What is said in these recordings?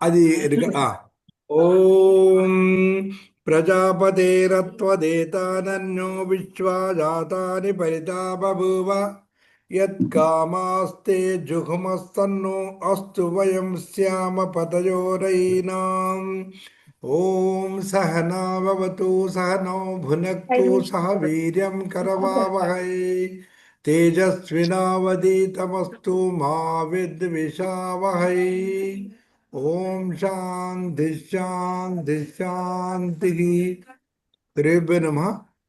అది ఓం ప్రజాపతేరత్వదేతానన్యో విశ్వా జాతాని పరితా బభూవ యత్కామాస్తే జుహుమస్తన్నో అస్తు వయం శ్యామ పతయోరైనాం. ఓం సహనావతు సహనౌ భునక్తు సహ వీర్యం కరవావహై తేజస్వినావదీతమస్తు మా విద్విషావహై. ఓం శాంతి శాంతి శాంతి. రేపు నమ.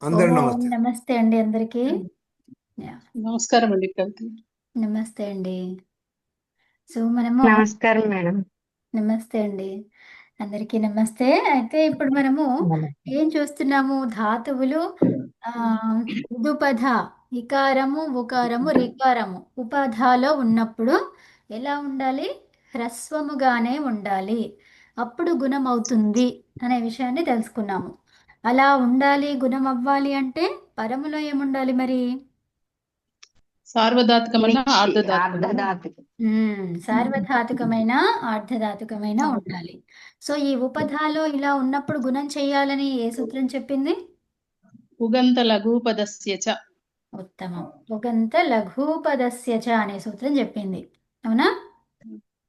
అందరు ఓం నమస్తే. నమస్తే అండి అందరికి. నమస్కారం అండి కవిత. నమస్తే అండి. సో మనము నమస్కారం మేడం. నమస్తే అండి అందరికీ నమస్తే. అయితే ఇప్పుడు మనము ఏం చూస్తున్నాము? ధాతువులు ఉదుపధ, ఇకారము, ఉకారము, రికారము ఉపధాలో ఉన్నప్పుడు ఎలా ఉండాలి? హ్రస్వముగానే ఉండాలి, అప్పుడు గుణం అవుతుంది అనే విషయాన్ని తెలుసుకున్నాము. అలా ఉండాలి, గుణం అవ్వాలి అంటే పరములో ఏముండాలి మరి? సార్వధాతుకమైన నిచ్చి, ఆర్ధధాతుకమైన ఆర్ధధాతుకం. సార్వధాతుకమైన ఆర్ధధాతుకమైన ఉండాలి. సో ఈ ఉపధాలో ఇలా ఉన్నప్పుడు గుణం చేయాలని ఏ సూత్రం చెప్పింది? ఉగంత లఘూపదస్య చ. ఉత్తమం. ఉగంత లఘూపదస్య చ అనే సూత్రం చెప్పింది, అవునా?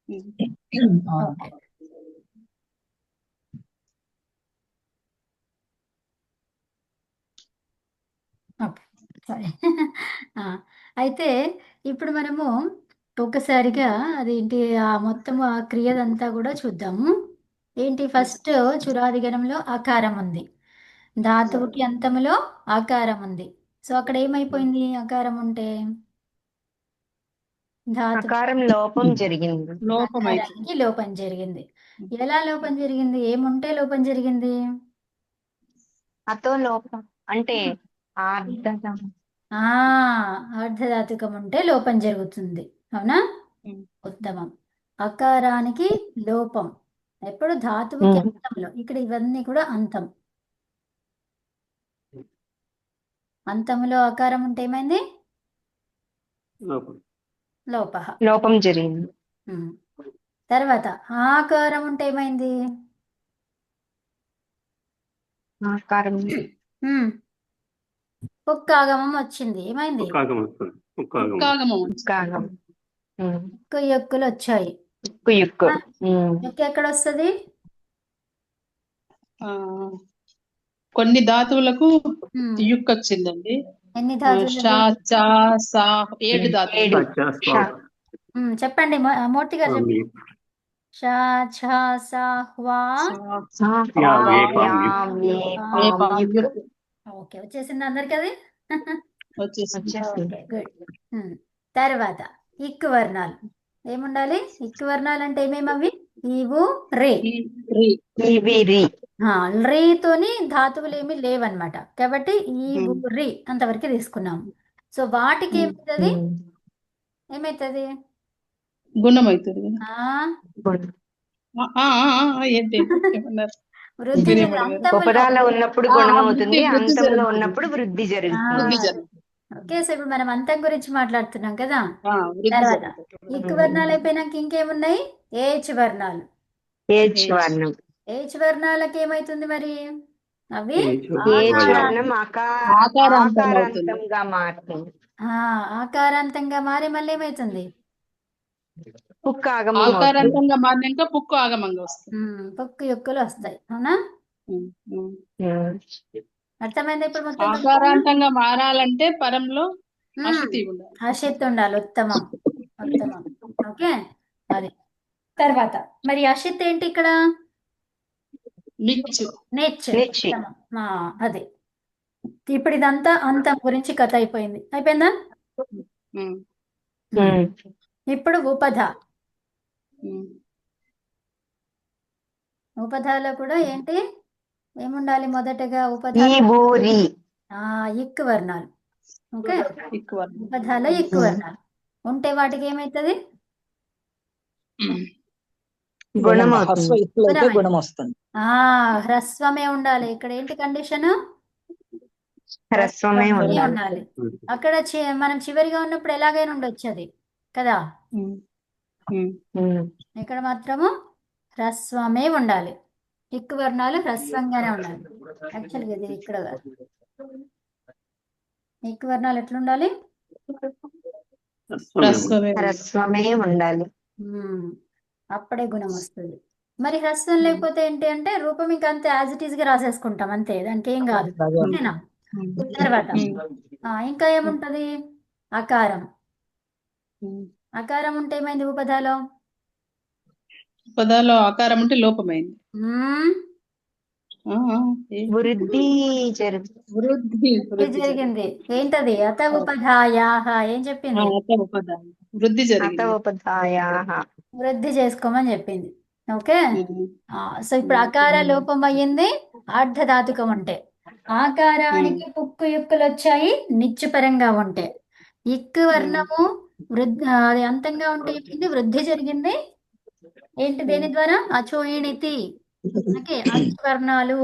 ఓకే. ఓకే, సరే. అయితే ఇప్పుడు మనము ఒక్కసారిగా అదేంటి మొత్తం ఆ క్రియదంతా కూడా చూద్దాము. ఏంటి? ఫస్ట్ చురాదిగణంలో ఆకారం ఉంది, ధాతువుకి అంతములో ఆకారం ఉంది. సో అక్కడ ఏమైపోయింది? ఆకారం ఉంటే ధాతు అకారం లోపం జరిగింది. లోపమైతే ఆకారానికి లోపం జరిగింది. ఎలా లోపం జరిగింది? ఏముంటే లోపం జరిగింది? అతో లోపం అంటే ఆర్ధధం. అర్ధధాతుకం ఉంటే లోపం జరుగుతుంది, అవునా? ఉత్తమం. అకారానికి లోపం ఎప్పుడు? ధాతువుకి అంతంలో. ఇక్కడ ఇవన్నీ కూడా అంతం. అంతంలో అకారం ఉంటే ఏమైంది? లోప. లోపం జరిగింది. తర్వాత ఆకారం ఉంటే ఏమైంది? ఆకారం ఉక్కాగమం వచ్చింది. ఏమైంది? ఉక్కాగమం కాగం. ఉక్కు యొక్కులు వచ్చాయి. ఉక్కు యుక్కు. యొక్కు ఎక్కడ వస్తుంది? కొన్ని ధాతువులకు యుక్ వచ్చిందండి. ఎన్ని ధాతువులు? షా, చా, సా, 7 ధాతువులు. చెప్పండి మూర్తి గారు, చెప్పండి. షా, ఛా, సా, హ్వా, ఓకే. వచ్చేసింది అందరికి అది? వచ్చేసింది. Okay, good. తర్వాత ఇక్కు వర్ణాలు ఏముండాలి? ఇక్కు వర్ణాలు అంటే ఏమేమి అవి? ఈవు, రే. రేతోని ధాతువులు ఏమి లేవన్నమాట, కాబట్టి ఈవు, రి అంతవరకు తీసుకున్నాం. సో వాటికి ఏమవుతుంది? ఏమైతుంది? గుణం అవుతుంది. వృద్ధి. ఉపదాలో ఉన్నప్పుడు గుణం అవుతుంది, అంతంలో ఉన్నప్పుడు వృద్ధి జరుగుతుంది. ఓకే. సో ఇప్పుడు మనం అంతం గురించి మాట్లాడుతున్నాం కదా. తర్వాత ఇక్కు వర్ణాలు అయిపోయినాక ఇంకేమున్నాయి? ఏచ్ వర్ణాలు. ఏచ్ వర్ణం. ఏచ్ వర్ణాలకు ఏమైతుంది మరి? అవి ఏచ్ వర్ణం ఆకారాంతంగా మారుతుంది. ఆకారాంతంగా మారి మళ్ళీ ఏమైతుంది? పుక్కు ఆకారాంతంగా మారినాక పుక్కు ఆగమంగా వస్తుంది. పుక్కు యొక్కులు వస్తాయి, అవునా? అర్థమైంది ఇప్పుడు మొత్తం? ఆకారాంతంగా మారాలంటే పరంలో అశుతి ఉండాలి. అశిత్ ఉండాలి. ఉత్తమం, ఉత్తమం. ఓకే, అది. తర్వాత మరి అశిత్ ఏంటి ఇక్కడ? నిచ్. అదే. ఇప్పుడు ఇదంతా అంతం గురించి కథ అయిపోయింది. అయిపోయిందా? ఇప్పుడు ఉపధ. ఉపధాలో కూడా ఏంటి ఏముండాలి? మొదటగా ఉపధ ఇక్కు వర్ణాలు. ఓకే, ఉపధాలో ఇక్కు వర్ణాలు ఉంటే వాటికి ఏమైతుంది? గుణం హ్రస్వమే ఉండాలి. ఇక్కడ ఏంటి కండిషన్? హ్రస్వమే ఉండాలి. అక్కడ మనం చివరిగా ఉన్నప్పుడు ఎలాగైనా ఉండొచ్చు అది కదా. ఇక్కడ మాత్రము హ్రస్వమే ఉండాలి. ఇక్కు వర్ణాలు హ్రస్వంగానే ఉండాలి. యాక్చువల్గా ఇది ఇక్కడ కాదు. ఇక్కు వర్ణాలు ఎట్లుండాలి? హ్రస్వమే హ్రస్వమే ఉండాలి. ఉమ్, అప్పుడే గుణం వస్తుంది. మరి హ్రస్వం లేకపోతే ఏంటి అంటే రూపం ఇంకా అంతే యాజ్ ఇట్ ఈస్ గా రాసేసుకుంటాం అంతే, దానికి ఏం కాదు. ఓకేనా? తర్వాత ఇంకా ఏముంటది? అకారం. అకారం ఉంటే ఏమైంది ఉపధాలో? పదాలో ఆకారం ఉంటే లోపమైంది. ఉమ్, ఆ, ఆ, ఏ- వృద్ధి జరుగు వృద్ధి ఇది వృద్ధి జరిగింది. ఏంటది? అత ఉపధాయాహ. ఏం చెప్పింది? పదాలు వృద్ధి జరిగింది. అతోపదాయాః. వృద్ధి చేసుకోమని చెప్పింది. ఓకే. ఉమ్. సో ఇప్పుడు అకార లోపం అయ్యింది ఆర్ధధాతుకం ఉంటే. ఆకారానికి పుక్కు యుక్కులు వచ్చాయి నిత్యపరంగా ఉంటే. ఇక్కు వర్ణము వృద్ధి అది అంతంగా ఉంటే ఏమైంది? వృద్ధి జరిగింది. ఏంటి దేని ద్వారా? అచోయిణితి. ఓకే. అచువర్ణాలు.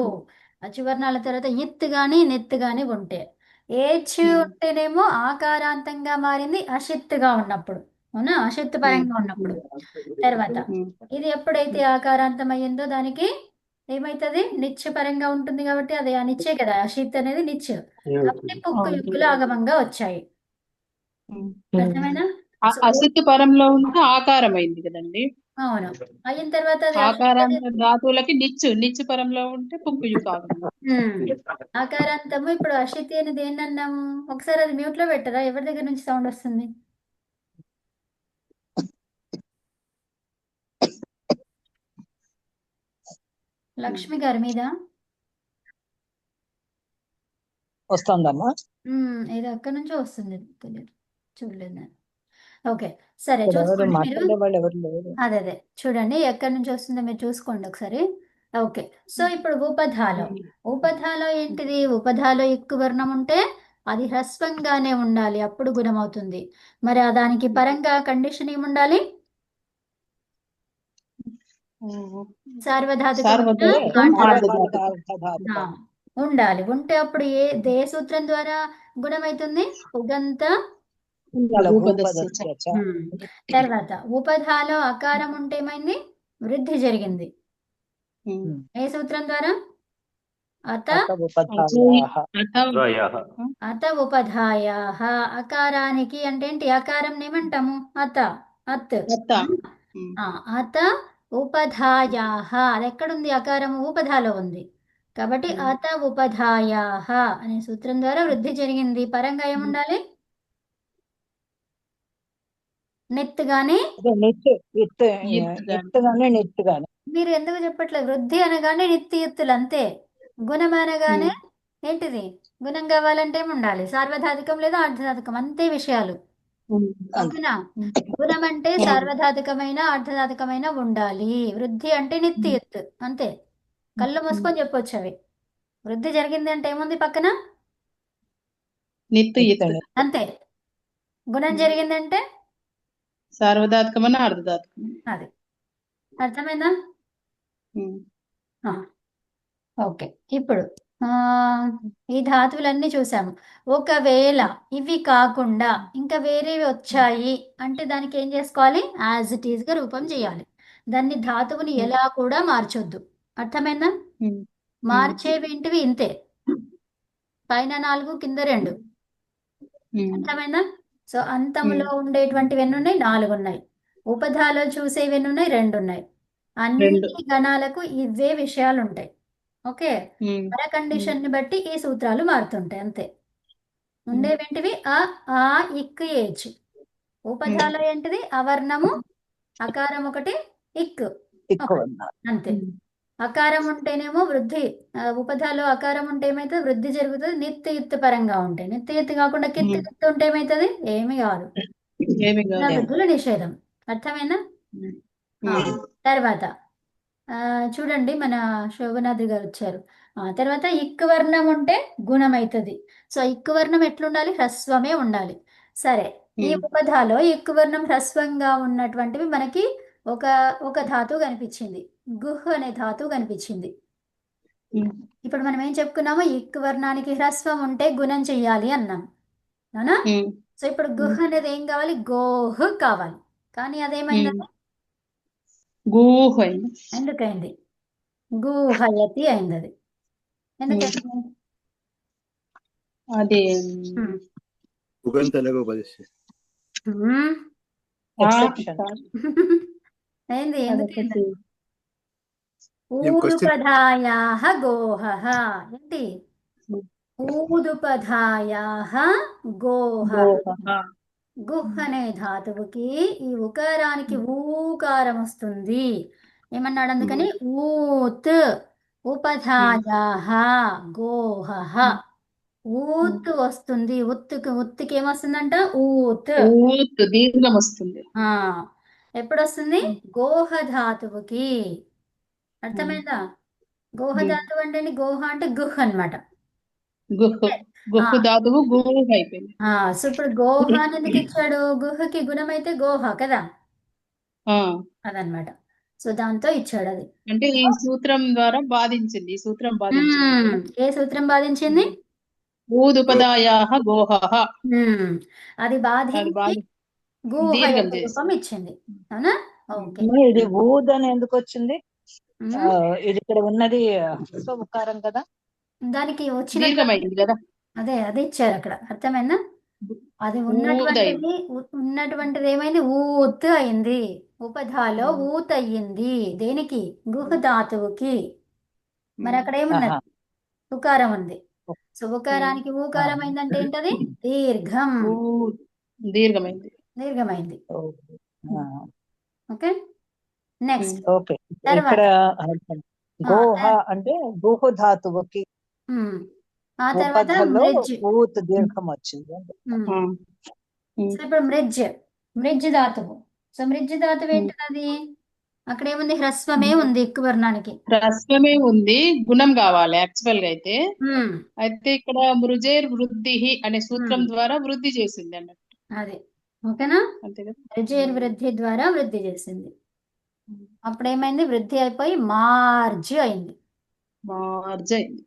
అచువర్ణాల తర్వాత ఇత్ గాని నెత్ గాని ఉంటే. ఏచ్ ఉంటేనేమో ఆకారాంతంగా మారింది అషిత్తుగా ఉన్నప్పుడు. అవునా? అషిత్తు పరంగా ఉన్నప్పుడు. తర్వాత ఇది ఎప్పుడైతే ఆకారాంతం అయ్యిందో దానికి ఏమైతుంది? నిత్యపరంగా ఉంటుంది కాబట్టి అది ఆ నిత్యే కదా, అషిత్ అనేది నిత్య. కాబట్టి పుక్కు యుక్కులు ఆగమంగా వచ్చాయి. అర్థమైనా? సో అసిత్ పరంలో ఉన్న ఆకారం అయింది కదండి. అవును. అయిన తర్వాత అది ఆకారాంత ధాతువులకి నిచ్చు పరంలో ఉంటే పుక్కు యుకాగం. ఆకారాంతము. ఇప్పుడు అషితి అని దేన్ని అన్నాము? ఒకసారి అది మ్యూట్ లో పెట్టరా? ఎవరి దగ్గర నుంచి సౌండ్ వస్తుంది? లక్ష్మి గారి మీద వస్తుందమ్మా. ఏదో అక్కడి నుంచో వస్తుంది, తెలియదు, చూడలేదు నేను. ఓకే, సరే ఇక్కడ ఎవరు చూసుకోండి మీరు. మాట్లాడే వాళ్ళు ఎవరు లేరు. అదే చూడండి ఎక్కడి నుంచి వస్తుందో మీరు చూసుకోండి ఒకసారి. ఓకే, సో ఇప్పుడు ఉపధాలో ఏంటిది? ఉపధాలో ఎక్కువ వర్ణం ఉంటే అది హ్రస్వంగానే ఉండాలి, అప్పుడు గుణం అవుతుంది. మరి దానికి పరంగా కండిషన్ ఏముండాలి? సార్వధాతుకం ఉండాలి. ఉంటే అప్పుడు ఏ సూత్రం ద్వారా గుణం అవుతుంది? ఉగంత. తర్వాత ఉపధాలో అకారం ఉంటే ఏమైంది? వృద్ధి జరిగింది. ఏ సూత్రం ద్వారా? అత ఉపధాయాః. అకారానికి అంటే ఏంటి? అకారం ఏమంటాము? అత, అత్. అత ఉపధాయాః. అది ఎక్కడుంది? అకారము ఉపధాలో ఉంది కాబట్టి అత ఉపధాయాః అనే సూత్రం ద్వారా వృద్ధి జరిగింది. పరంగా ఏముండాలి? నెత్ గాని. మీరు ఎందుకు చెప్పట్లేదు? వృద్ధి అనగానే నిత్తి ఎత్తులు అంతే. గుణం అనగానే ఏంటిది? గుణం కావాలంటే ఏముండాలి? సార్వధాతుకం లేదా అర్ధధాతుకం, అంతే విషయాలు. ఓకేనా? గుణం అంటే సార్వధాతుకమైన అర్ధధాతుకమైన ఉండాలి. వృద్ధి అంటే నిత్తి ఎత్తు అంతే. కళ్ళు మూసుకొని చెప్పొచ్చు అవి. వృద్ధి జరిగింది అంటే ఏముంది పక్కన? అంతే. గుణం జరిగిందంటే సార్వధాతుకమన్న అర్ధధాతుకం. అది అర్థమైందా? ఓకే, ఇప్పుడు ఈ ధాతువులన్నీ చూసాము. ఒకవేళ ఇవి కాకుండా ఇంకా వేరేవి వచ్చాయి అంటే దానికి ఏం చేసుకోవాలి? యాజ్ ఇట్ ఈస్ గా రూపం చేయాలి. దాన్ని ధాతువుని ఎలా కూడా మార్చొద్దు. అర్థమైందా? మార్చేవేంటివి ఇంతే, పైన 4 కింద 2. అర్థమైందా? సో అంతంలో ఉండేటువంటివి ఎన్ని ఉన్నాయి? 4 ఉన్నాయి. ఉపధాలో చూసేవి ఎన్ని ఉన్నాయి? 2 ఉన్నాయి. అన్ని గణాలకు ఇవే విషయాలు ఉంటాయి. ఓకే, మన కండిషన్ ని బట్టి ఈ సూత్రాలు మారుతుంటాయి అంతే. ఉండేవేంటివి? ఆ ఇక్ ఏచ్. ఉపధాలో ఏంటిది? అవర్ణము, అకారం ఒకటి, ఇక్ అంతే. అకారం ఉంటేనేమో వృద్ధి. ఉపధాలో అకారం ఉంటే ఏమైతుంది? వృద్ధి జరుగుతుంది. నిత్య యుత్తు పరంగా ఉంటాయి. నిత్య యుత్తు కాకుండా కిత్తు యుత్తు ఉంటే ఏమైతుంది? ఏమి కాదు, వృద్ధుల నిషేధం. అర్థమైందా? తర్వాత చూడండి మన శోభనాద్రి గారు వచ్చారు. తర్వాత ఇక్కు వర్ణం ఉంటే గుణం అవుతుంది. సో ఇక్కు వర్ణం ఎట్లుండాలి? హ్రస్వమే ఉండాలి. సరే, ఈ ఉపధాలో ఇక్కు వర్ణం హ్రస్వంగా ఉన్నటువంటివి మనకి ఒక ధాతువు కనిపించింది, గుహ్ అనే ధాతువు కనిపించింది. ఇప్పుడు మనం ఏం చెప్పుకున్నాము? ఇక్కు వర్ణానికి హ్రస్వం ఉంటే గుణం చెయ్యాలి అన్నాం, అవునా? సో ఇప్పుడు గుహ్ అనేది ఏం కావాలి? గోహ్ కావాలి. కానీ అదేమైంది? గూహ అయింది. ఎందుకైంది? గూహయతి అయింది అది. ఎందుకైంది? అది హ్మ్. ఉగంత తెలుగు ఉపదేశం. హ్మ్. ఎక్సెప్షన్. ఏంది? ఎందుకైంది? అదొకటి ఏం క్వశ్చన్? ఊదుపధాయాః గోహః. ఏంటి? ఊదుపధాయాః గోహః. గోహ. గుహ్ అనే ధాతువుకి ఈ ఉకారానికి ఊకారం వస్తుంది. ఏమన్నాడు అందుకని? ఊత్ ఉపధాయాః గోహః. ఊత్ వస్తుంది. ఉత్తుకి ఏమొస్తుందంట? ఊత్. ఊత్ దీర్ఘం వస్తుంది. ఆ ఎప్పుడు వస్తుంది? గోహ ధాతువుకి. అర్థమైందా? గోహ ధాతువు అంటే గోహ అంటే గుహ్ అన్నమాట. గుహ్ ఆ, గుహ్ ధాతువు గూహ అయిపోయింది. సో ఇప్పుడు గోహ అని ఎందుకు ఇచ్చాడు? గుహకి గుణమైతే గోహ కదా, ఆ, అదనమాట. సో దాంతో ఇచ్చాడు అది. అంటే ఈ సూత్రం ద్వారా బాధించింది. ఈ సూత్రం బాధించింది కదా. ఏ సూత్రం బాధించింది? ఊదుపదాయాః గోహః. అది అది బాధించి బాధి గూహ దీర్ఘం యొక్క చేసి. రూపం ఇచ్చింది. అవునా? ఓకే. ఇది ఊద్ అని ఎందుకు వచ్చింది? ఉమ్, ఇది ఇక్కడ ఉన్నది ఉపకారం కదా. దానికి దీర్ఘం వచ్చినటువంటి అయింది కదా. అదే ఇచ్చారు అక్కడ. అర్థమైందా? అది ఊదైంది. ఉన్నటువంటిది ఏమైంది? ఊత్ అయింది. ఉపధాలో ఊత్ అయ్యింది. దేనికి? గుహ ధాతువుకి. మరి అక్కడ ఏమున్నది? ఆహా. ఉకారం ఉంది. సో ఉకారానికి ఊకారం అయిందంటే ఏంటది? దీర్ఘం. ఊ దీర్ఘమైంది. దీర్ఘమైంది. ఓకే. ఓకే. Next okay. తర్వాత ఇక్కడ ఆ, గోహ అంటే గుహ ధాతువుకి ఉమ్, ఆ తర్వాత ఉపధలో మృజ్. ఊత్ దీర్ఘం వచ్చింది. ఉమ్, ఆ, సో ఇప్పుడు మృజ్ ధాతువు. సో మృజ్ ధాతువు ఏంటది? అక్కడ ఏముంది? హ్రస్వమే ఉంది ఎక్కువ వర్ణానికి. హ్రస్వమే ఉంది, గుణం కావాలి యాక్చువల్ గా అయితే. ఉమ్, అయితే ఇక్కడ మృజేర్ వృద్ధి అనే సూత్రం ద్వారా వృద్ధి చేసింది అన్నట్టు. అది ఓకేనా? అంతే కదా. మృజేర్ వృద్ధి ద్వారా వృద్ధి చేసింది. అప్పుడు ఏమైంది? వృద్ధి అయిపోయి మార్జ్ అయింది. మార్జ్ అయింది.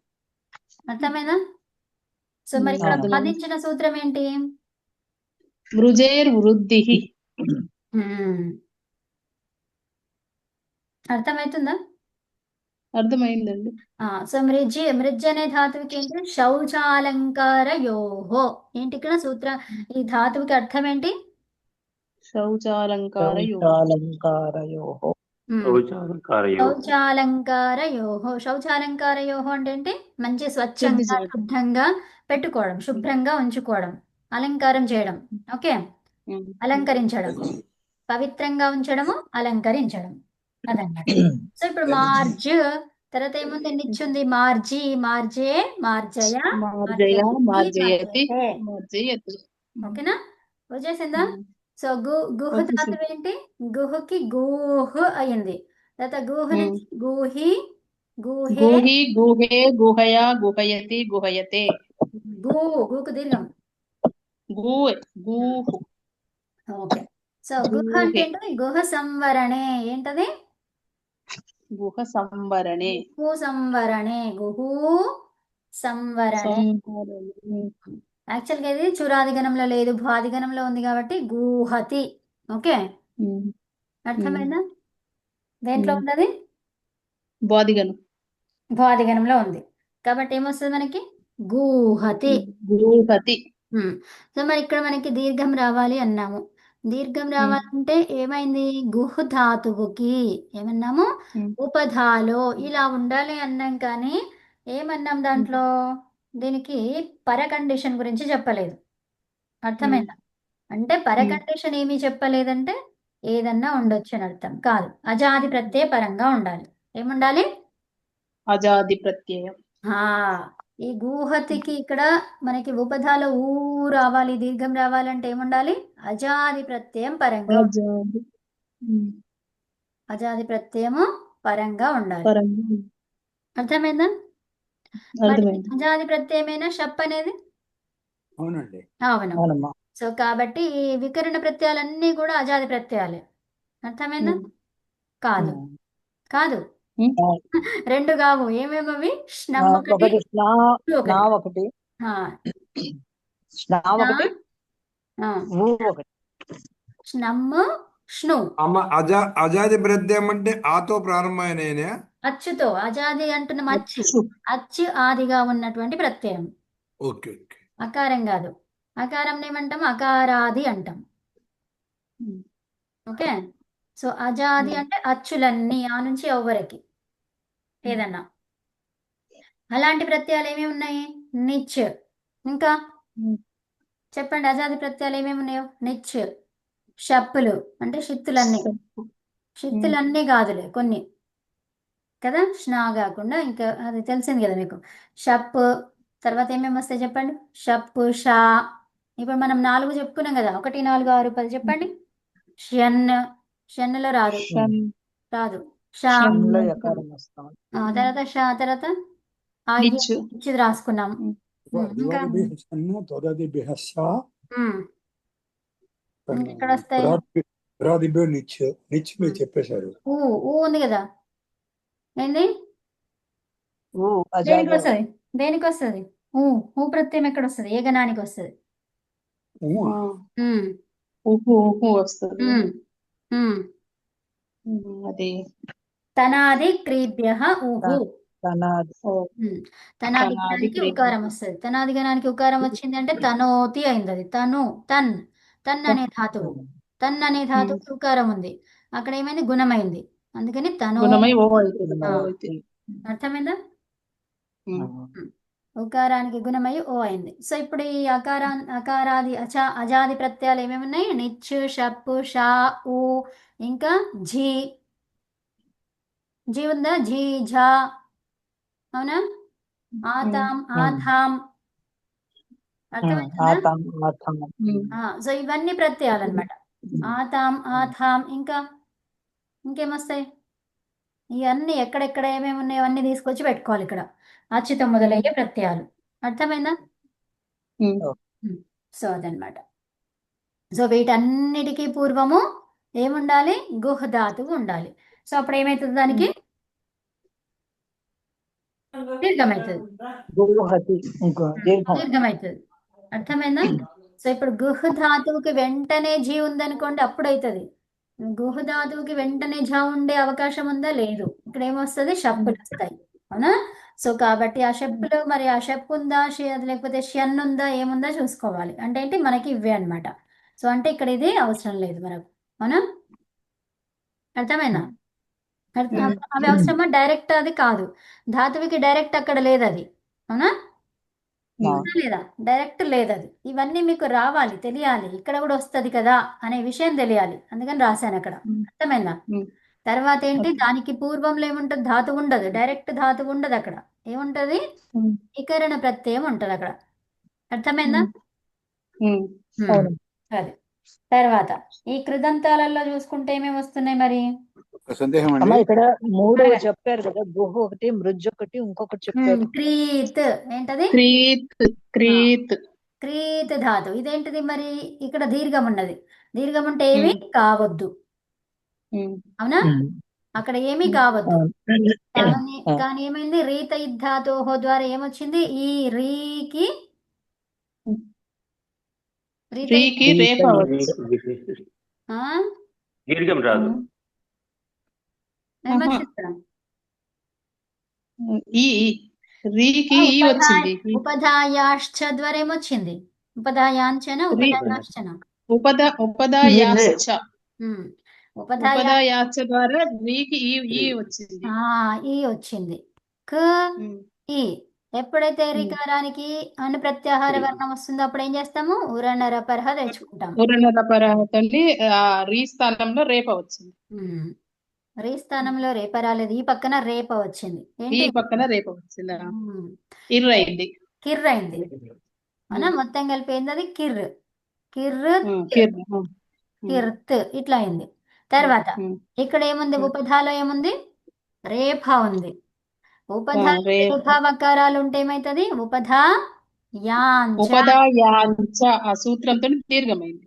అర్థమైందా? సో మరి ఇక్కడ అర్థమైంది. బాధించిన సూత్రం ఏంటి? మృజేర్ వృద్ధి. ఉమ్, అర్థమవుతుందా? అర్థమైందండి. సో మృజ్ అనే ధాతువుకి ఏంటి? శౌచాలంకార యోహో. ఏంటి ఇక్కడ సూత్ర? ఈ ధాతువుకి అర్థం ఏంటి? శౌచాలంకార శౌచాలంకారయోః. శౌచాలంకార యోహో అంటే ఏంటి? మంచి శుద్ధి స్వచ్ఛంగా చేయడం. శుద్ధంగా పెట్టుకోవడం, శుభ్రంగా ఉంచుకోవడం, అలంకారం చేయడం. ఓకే. అలంకరించడం, పవిత్రంగా ఉంచడము, అలంకరించడం, అదన్నమాట. సో ఇప్పుడు మార్జ్ తర్వాత ఏముంది? నిచ్చుంది. మార్జీ, మార్జే, మార్జయ, మార్జయ మార్జయతి మార్జయతే. మార్జయతి. ఓకేనా? వచ్చేసిందా? సో గుహ వచ్చేసింది. ధాతువు ఏంటి? గుహకి గూహ్ అయింది. తర్వాత గుహ నుంచి గూహి, గూహే, గూహి గూహే గుహయ గుహయతి గుహయతే. గూకు దీర్ఘం. గూ గూహు. ఓకే. సో గుహ అంటే గూహే ఏంటి? గుహ సంవరణే. ఏంటది? గుహ సంవరణే. గుహు సంవరణే. గుహు సంవరణే. సంవరణే. యాక్చువల్గా ఇది చురాదిగణంలో లేదు, భ్వాదిగణంలో ఉంది కాబట్టి గూహతి. ఓకే. అర్థమైందా? దేంట్లో ఉన్నది? బాదిగను. భ్వాదిగణంలో ఉంది కాబట్టి ఏమొస్తుంది మనకి? గూహతి. గూహతి. సో మరి ఇక్కడ మనకి దీర్ఘం రావాలి అన్నాము. దీర్ఘం రావాలంటే ఏమైంది? గుహ్ ధాతువుకి ఏమన్నాము? ఉపధాలో ఇలా ఉండాలి అన్నాం, కానీ ఏమన్నాం దాంట్లో? దీనికి పర కండిషన్ గురించి చెప్పలేదు. అర్థమైందా? అంటే పర కండిషన్ ఏమీ చెప్పలేదంటే ఏదన్నా ఉండొచ్చు అని అర్థం కాదు. అజాది ప్రత్యయ పరంగా ఉండాలి. ఏముండాలి? అజాది ప్రత్యయం. ఈ గూహతికి ఇక్కడ మనకి ఉపధాలో ఊ రావాలి, దీర్ఘం రావాలంటే ఏముండాలి? అజాది ప్రత్యయం పరంగా అజాది అజాది ప్రత్యయము పరంగా ఉండాలి. పరంగా. అర్థమైందా? మరి అర్థమైంది. అజాది ప్రత్యయమైన షప్ అనేది? అవునండి. అవును. అవునమ్మా. సో కాబట్టి ఈ వికరణ ప్రత్యయాలన్నీ కూడా అజాది ప్రత్యయాలే. అర్థమైందా? కాదు, కాదు. రెండు కావు. ఏమేమవి? ష్ణమ్ ఒకటి, ఒకటి స్నా ఒకటి. ఒకటి ఆ, స్నా ఒకటి ఆ, ఊ ఒకటి. ష్ణమ్ ష్ణు. అమ్మ అజాది ప్రత్యయం అంటే ఆతో ప్రారంభమైన అచ్చుతో అజాది అంటున్నాం. అచ్చు అచ్చు. అచ్చు ఆదిగా ఉన్నటువంటి ప్రత్యయం. ఓకే ఓకే అకారం కాదు. అకారం ఏమంటాం? అకారాది అంటాం. ఓకే. సో అజాది అంటే అచ్చులన్నీ ఆ నుంచి ఎవ్వరికి ఏదన్నా. అలాంటి ప్రత్యయాలు ఏమేమి ఉన్నాయి? నిచ్. ఇంకా చెప్పండి, అజాది ప్రత్యయాలు ఏమేమి ఉన్నాయో? నిచ్, షప్పులు అంటే షిత్తులన్నీ. షిత్తులన్నీ కాదులే, కొన్ని కదా, స్నా కాకుండా ఇంకా అది తెలిసింది కదా మీకు. షప్ తర్వాత ఏమేమి వస్తాయి చెప్పండి? షప్పు, షా. ఇప్పుడు మనం 4 చెప్పుకున్నాం కదా, 1, 4, 6, 10 చెప్పండి. షన్, షన్నులో రాదు, రాదు. షా. షన్లో యకారం వస్తాం. తర్వాత షా, తర్వాత నిచ్. ఇచ్చిది రాసుకున్నాం. ఇంకా ఎక్కడ వస్తాయి? నిచ్ మీరు చెప్పేశారు. ఊ ఉంది కదా, ఏంది? ఊ దేనికి అజాది వస్తుంది? దేనికి వస్తుంది? ఊ ప్రత్యయం ఎక్కడ వస్తుంది? ఏ గణానికి వస్తుంది? ఉమ్, ఊహు ఊహు వస్తుంది. ఉమ్, ఉమ్. అది తనాది క్రీభ్య ఊహు. తనాది. ఉమ్. తనాది గణానికి ఉకారం వస్తుంది. తనాది గణానికి ఉకారం వచ్చింది అంటే తనోతి అయింది. అది తన్ అనే ధాతువు. తన్ అనే ధాతువుకి ఉకారం ఉంది. అక్కడ ఏమైంది? గుణమైంది. అందుకని తనో. గుణమై ఓ అవుతుంది. అర్థమైందా? ఉమ్. ఉకారానికి గుణమై ఓ అయింది. సో ఇప్పుడు ఈ అకారాది అజాది ప్రత్యయాలు ఏమేమి ఉన్నాయి? నిచ్, షప్పు, షా, ఊ, ఇంకా ఝీ. ఝీ ఉందా? ఝీ, ఝా. అవునా? ఆతాం, ఆథాం. అర్థమైందా? ఆతాం ఆతాం. సో ఇవన్నీ ప్రత్యయాలు అనమాట. ఆతాం, ఆథాం. ఇంకేమొస్తాయి? ఇవన్నీ ఎక్కడెక్కడ ఏమేమి ఉన్నాయో అవన్నీ తీసుకొచ్చి పెట్టుకోవాలి ఇక్కడ. అచ్చుతో మొదలయ్యే ప్రత్యయాలు. అర్థమైందా? సో అదనమాట. సో వీటన్నిటికీ పూర్వము ఏముండాలి? గుహ్ ధాతువు ఉండాలి. సో అప్పుడు ఏమవుతుంది? దానికి దీర్ఘమవుతుంది. గోహతి ఇంకో దీర్ఘం. దీర్ఘమవుతుంది. అర్థమైందా? సో ఇప్పుడు గుహ్ ధాతువుకి వెంటనే జీ ఉందనుకోండి, అప్పుడు అవుతుంది. గుహ్ ధాతువుకి వెంటనే ఝ ఉండే అవకాశం ఉందా? లేదు. ఇక్కడ ఏమొస్తుంది? షప్పులు వస్తాయి. అవునా? సో కాబట్టి ఆ షప్పులు, మరి ఆ షప్ ఉందా, లేకపోతే షన్ ఉందా, ఏముందా చూసుకోవాలి. అంటే ఏంటి? మనకి ఇవే అనమాట. సో అంటే ఇక్కడ ఇది అవసరం లేదు మనకు. అవునా? అర్థమైందా? అవి అవసరమా? డైరెక్ట్ అది కాదు. ధాతువుకి డైరెక్ట్ అక్కడ లేదు అది. అవునా? లేదా? డైరెక్ట్ లేదు అది. ఇవన్నీ మీకు రావాలి, తెలియాలి. ఇక్కడ కూడా వస్తుంది కదా అనే విషయం తెలియాలి. అందుకని రాశాను అక్కడ. అర్థమైందా? తర్వాత ఏంటి? దానికి పూర్వంలో ఏముంటుంది? ధాతువు ఉండదు. డైరెక్ట్ ధాతువు ఉండదు అక్కడ. ఏముంటది? వికరణ ప్రత్యయం ఉంటది అక్కడ. అర్థమైందా? అది. తర్వాత ఈ కృదంతాలలో చూసుకుంటే ఏమేమి వస్తున్నాయి మరి? ఒక సందేహం అమ్మా అండి. ఇక్కడ 3 చెప్పారు కదా, గుహ ఒకటి, మృజ్ ఒకటి, ఇంకొకటి చెప్పారు. క్రీత్. ఏంటది? క్రీత్ ధాతు. ఇదేంటిది మరి? ఇక్కడ దీర్ఘం ఉన్నది. దీర్ఘం ఉంటే ఏమి కావద్దు. అవునా? అక్కడ ఏమీ కావద్దు. కానీ ఏమైంది? రీత ఇద్ధాతోహో ద్వారా ఏమొచ్చింది? ఈ రీకి దీర్ఘం రాదు. ఉపధాయాశ్చ ద్వారా ఏమొచ్చింది? ఉపధాయాంచన, ఉపధాయాశ్చన, ఉపదాయాశ్చ. ఉపధాయాశ్చ ద్వారా రీకి ఈ వచ్చింది. ఈ వచ్చింది. క ఈ. ఎప్పుడైతే రికారానికి అను ప్రత్యాహార వర్ణం వస్తుందో అప్పుడు ఏం చేస్తాము? ఉరనర పరహ తెచ్చుకుంటాం. ఉరనర పరహతోని రీ స్థానంలో రేప వచ్చింది. రీ స్థానంలో రేప రాలేదు. ఈ పక్కన రేప వచ్చింది. ఈ పక్కన రేప వచ్చిందా? ఇర్రైంది. కిర్రైంది. అవునా? మొత్తం కలిపి ఏంది అది? కిర్. కిర్త్ ఇట్లా అయింది. తర్వాత ఇక్కడ ఏముంది? ఉపధాలో ఏముంది? రేఫ ఉంది. ఉపధావకారాలు ఉంటే ఏమైతుంది? ఉపధాయాంచ. ఆ సూత్రంతో దీర్ఘమైంది.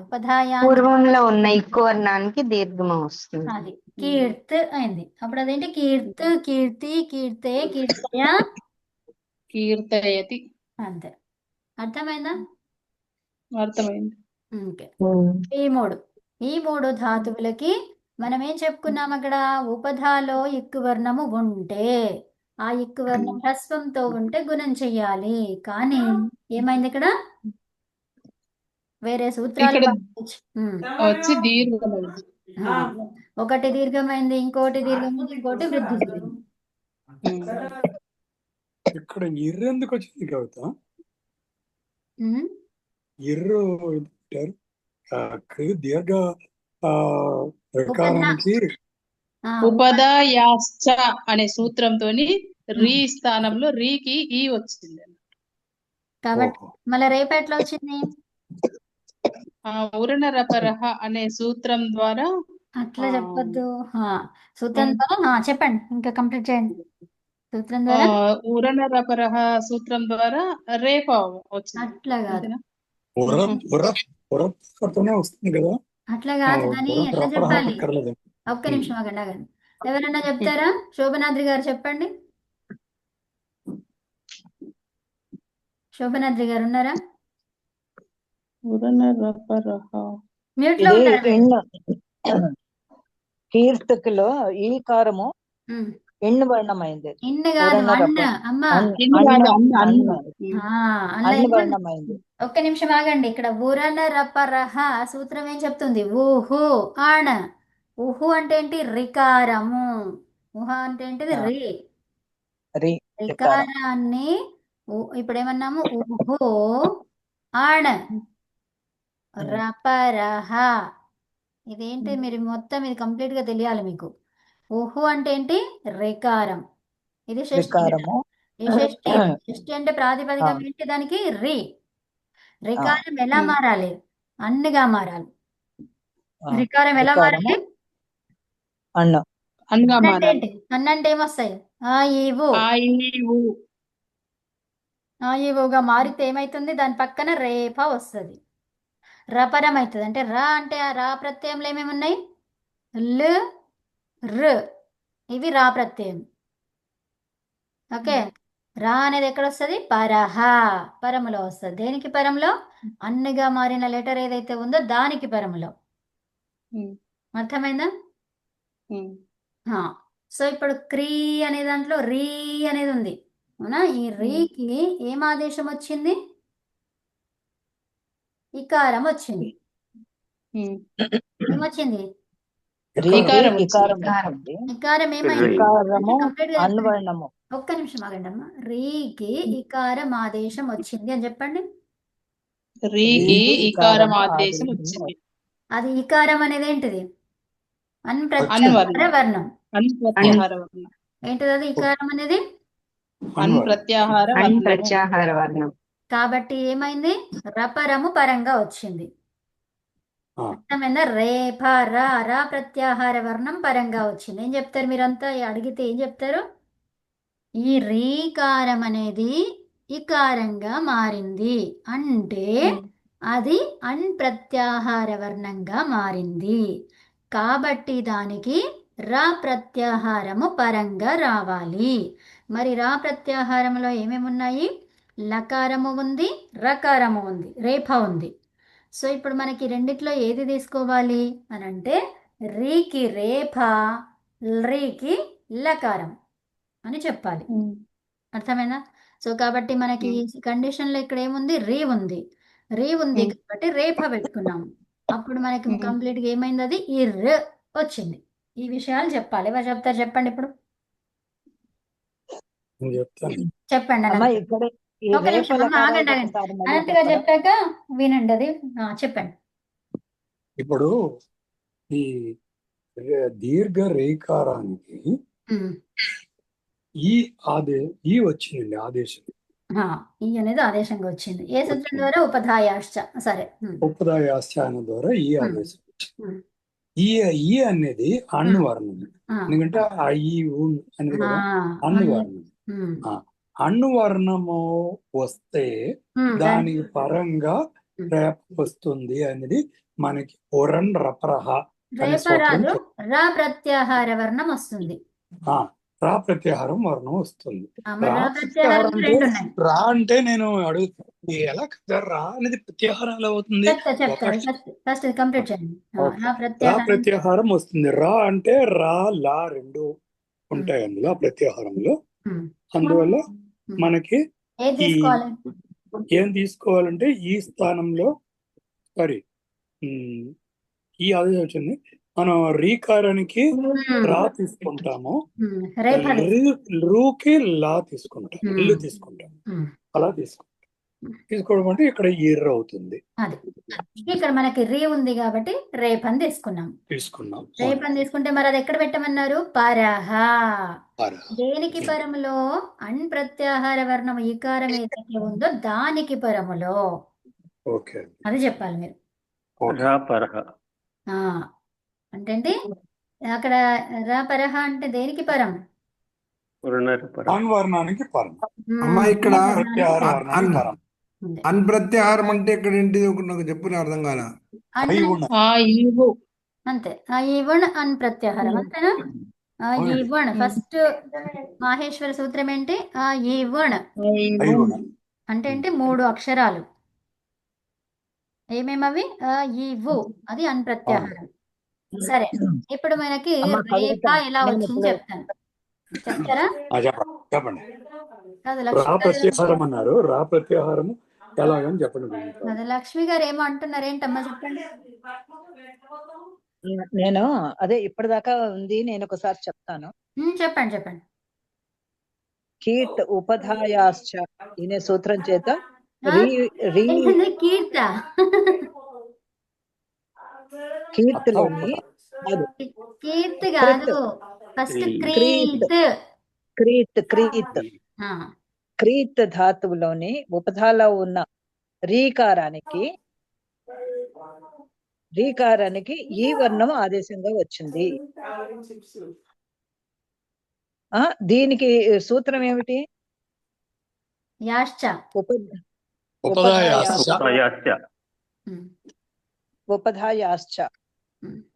ఉపధాయాంచ పూర్వంలో ఉన్న ఇక్కు వర్ణానికి దీర్ఘం వస్తుంది. అది కీర్త్ అయింది. అప్పుడు అదేంటి? కీర్త్, కీర్తి, కీర్తే, కీర్తయ, కీర్తయతి. అంతే. అర్థమైందా? అర్థమైంది. ఓకే. ఈ 3 ఈ 3 ధాతువులకి మనం ఏం చెప్పుకున్నాం అక్కడ ఉపధాలో ఇక్కు వర్ణము ఉంటే ఆ ఇక్కు వర్ణం హ్రస్వంతో ఉంటే గుణం చెయ్యాలి. కానీ ఏమైంది ఇక్కడ వేరే సూత్రాలు ఇక్కడ పాటించి వచ్చి దీర్ఘమైంది. ఆ, ఒకటి దీర్ఘమైంది, ఇంకోటి దీర్ఘమైంది, ఇంకోటి వృద్ధి జరిగింది. ఇక్కడ ఇర్రు ఎందుకు వచ్చింది కవిత? ఉమ్, ఇర్రు పెట్టారు. దీర్ఘ ఆ, రికారానికి ఆ, ఉపదాయాశ్చ అనే సూత్రంతోని రీ స్థానంలో రీకి ఈ వచ్చింది. కాబట్టి ఓహో. మళ్ళీ రేపు ఎట్లా వచ్చింది? ఉరణరపరహ అనే సూత్రం ద్వారా అట్లా ఆ, చెప్పొద్దు. సూత్రం ద్వారా చెప్పండి, ఇంకా కంప్లీట్ చేయండి. సూత్రం ద్వారా ఉరణరపరహ సూత్రం ద్వారా రేప వచ్చింది. అట్లా కాదు, అంతేనా? ఉరతోనే వస్తుంది కదా. అట్లా కాదు. దాన్ని ఎట్లా చెప్పాలి? అక్కర్లేదు. ఒక్క నిమిషం ఆగండి ఆగండి. ఎవరన్నా చెప్తారా? శోభనాద్రి గారు చెప్పండి. శోభనాద్రి గారు ఉన్నారా? ఉరణరపరహ మ్యూట్ లో ఇది ఉన్నారా మీరు? ఎణ్ కీర్తకులో ఈ కారము ఉమ్. ఎణ్ వర్ణమైంది. ఇన్ని కాదు, ఉరణ అన్న రప అమ్మ. ఇన్ని కాదు, అన్న అన్న. అల్ల అణ్ ఏముంది? వర్ణమైంది. ఒక్క నిమిషం ఆగండి. ఇక్కడ ఉరణ రపరహ సూత్రం ఏం చెప్తుంది? ఊహు ఆణ. ఊహు అంటే ఏంటి? రికారము. ఊహ అంటే ఏంటిది? రి. రి రికారం. రికారాన్ని ఇప్పుడు ఏమన్నాము? ఊహో ఆణ రపరహ. ఇదేంటి? మీరు మొత్తం ఇది కంప్లీట్ గా తెలియాలి మీకు. ఊహు అంటే ఏంటి? రికారం. ఇది షష్ఠి. రికారము. ఈ షష్ఠి. షష్ఠి అంటే ప్రాతిపదికం ఏంటి దానికి? రి. రికారం ఎలా మారాలి? అన్నిగా మారాలి. రికారం ఎలా రికారము మారాలి? అన్ను. అన్నగా అన్నంటే మారాలి. ఏంటి? అన్నంటే ఏమొస్తాయి? ఆ ఈవు. ఆ ఈ ఊ. ఆ ఈవుగా మారితే ఏమైతుంది? దాని పక్కన రేప వస్తుంది. రపరం అవుతుంది. అంటే రా అంటే ఆ రా ప్రత్యయంలో ఏమేమి ఉన్నాయి? ల్ ర్. ఇవి రా ప్రత్యయం. ఓకే. రా అనేది ఎక్కడ వస్తుంది? పరహ. పరములో వస్తుంది. దేనికి పరంలో? అన్నిగా మారిన లెటర్ ఏదైతే ఉందో దానికి పరములో. అర్థమైందా? సో ఇప్పుడు క్రీ అనే దాంట్లో రీ అనేది ఉంది అవునా? ఈ రీకి ఏం ఆదేశం వచ్చింది? ఇకారం వచ్చింది. ఏమొచ్చింది? రీకి ఇకారం ఇకారం ఇకారం. వచ్చింది. ఇకారం ఏమైంది? ఇకారము కంప్లీట్ గా చెప్పండి. అన్వర్ణము. ఒక్క నిమిషం ఆగండి అమ్మా. రీకి ఇకారం ఆదేశం వచ్చింది అని చెప్పండి. రీకి రీకి ఇకారం ఇకారము ఆదేశం ఆదేశం వచ్చింది. అది ఇకారం అనేది ఏంటిది? అన్వర్ణం. అన్ప్రత్యాహార వర్ణం. అన్ప్రత్యాహార వర్ణం. ఏంటిది అది? ఇకారం అనేది అన్ప్రత్యాహార అన్ వర్ణము. ప్రత్యాహార వర్ణం. కాబట్టి ఏమైంది? రపరము పరంగా వచ్చింది. అర్థమైందా? రేప రా రా ప్రత్యాహార వర్ణం పరంగా వచ్చింది. ఏం చెప్తారు మీరంతా? అడిగితే ఏం చెప్తారు? ఈ రీకారం అనేది ఇకారంగా మారింది అంటే అది అన్ప్రత్యాహార వర్ణంగా మారింది. కాబట్టి దానికి రా ప్రత్యాహారము పరంగా రావాలి. మరి రా ప్రత్యాహారంలో ఏమేమి ఉన్నాయి? లకారము ఉంది, రకారము ఉంది, రేఫ ఉంది. సో ఇప్పుడు మనకి రెండిట్లో ఏది తీసుకోవాలి అని అంటే రీకి రేఫ, రీకి లకారం అని చెప్పాలి. అర్థమైనా? సో కాబట్టి మనకి కండిషన్లో ఇక్కడ ఏముంది? రీ ఉంది. రీ ఉంది కాబట్టి రేఫ పెట్టుకున్నాము. అప్పుడు మనకి కంప్లీట్గా ఏమైంది? అది ఇర్ వచ్చింది. ఈ విషయాలు చెప్పాలి. ఎవరు చెప్తారు? చెప్పండి ఇప్పుడు. నేను చెప్తాను. చెప్పండి అమ్మ అనంత్. ఇక్కడ ఈ ఒక నిమిషం రేపల అమ్మ, ఆగండి ఆగండి. ఒకసారి మళ్ళీ అనంత్ గారు చెప్పరా? చెప్పాక వినండి అది. చెప్పండి. ఇప్పుడు ఈ దీర్ఘ రేకారానికి ఉమ్. ఈ వచ్చిందండి ఆదేశం. ఈ అనేది ఆదేశంగా వచ్చింది. ఏ సూత్రం ద్వారా? ఉపధాయాశ్చ. సరే. ఉపదాయాశ్చాయన ద్వారా ఈ ఆదేశం వచ్చింది. ఈ అనేది అణువర్ణం. ఎందుకంటే ఆ ఈ అనేది కదా అణువర్ణం. అణువర్ణము వస్తే దానికి పరంగా రేప వస్తుంది అనేది మనకి ఒరన్ రపరహ అనే రేప సూత్రం రాదు, రా ప్రత్యాహార వర్ణం వస్తుంది. రా ప్రత్యాహారం వర్ణం వస్తుంది. మరి రా రా ప్రత్యాహారం ప్రత్యాహారం అంటే రెండు ఉన్నాయి. రా అంటే నేను అడుగుతాను ఎలా కదా రా అనేది ప్రత్యాహారం ఎలా అవుతుంది? చెప్తా ఫస్ట్ కంప్లీట్ చేయండి. ఓకే. రా రా ప్రత్యాహారం ప్రత్యాహారం వస్తుంది. రా అంటే రా లా రెండు ఉంటాయి అందులో ప్రత్యాహారంలో. అందువల్ల మనకి ఏది ఈ తీసుకోవాలి? ఏం తీసుకోవాలంటే ఈ స్థానంలో సారీ ఈ ఆదేశం వచ్చింది. మనం రీకారానికి రా తీసుకుంటాము, రూకి లా తీసుకుంటాం, ఇల్లు తీసుకుంటాం. అలా తీసుకోవడం అంటే ఇక్కడ ఇర్ర అవుతుంది. అది ఇక్కడ మనకి రీ ఉంది కాబట్టి రేపని తీసుకున్నాం. రేపని తీసుకుంటే మరి అది ఎక్కడ పెట్టమన్నారు? పరహ. దేనికి పరములో? అన్ ప్రత్యాహార వర్ణం ఈకారం ఏదైతే ఉందో దానికి పరములో. ఓకే, అది చెప్పాలి మీరు. అంటే అక్కడ రా పరహ అంటే దేనికి పరం? వర్ణానికి పరం. అమ్మా ఇక్కడ ప్రత్యాహార వర్ణానికి పరం. అన్ప్రత్యాహారం అంటే ఇక్కడ ఏంటి నాకు చెప్పు, అర్థం కాల. అంతే. ఈవన్ అన్ ప్రత్యాహారం అంతేనా? ఈవన్ ఫస్ట్ మాహేశ్వర సూత్రం ఏంటి? ఈవన్ అంటే ఏంటి? 3 అక్షరాలు. ఏమేమవి? ఈవు అది అన్ ప్రత్యాహారం. సరే, ఇప్పుడు మనకి రేఖ ఎలా వచ్చింది చెప్తాను. చెప్తారా? చెప్పండి. కాదు రా లక్ష్మి ప్రత్యాహారం అన్నారు, రా ప్రత్యాహారం ఎలాగని చెప్పండి. అది లక్ష్మి గారు ఏమో అంటున్నారు, ఏంటమ్మా చెప్పండి. నేను అదే ఇప్పటిదాకా ఉంది, నేను ఒకసారి చెప్తాను. చెప్పండి. కీట్ ఉపధాయాశ్చ ఇనే సూత్రం చేత కీర్త కీర్తిలోని కీర్తి కాదు, ఫస్ట్ క్రీత్ ధాతువులోని ఉపధాలో ఉన్న రీకారానికి ఈ వర్ణం ఆదేశంగా వచ్చింది. దీనికి సూత్రం ఏమిటి? ఉపధాయాశ్చ.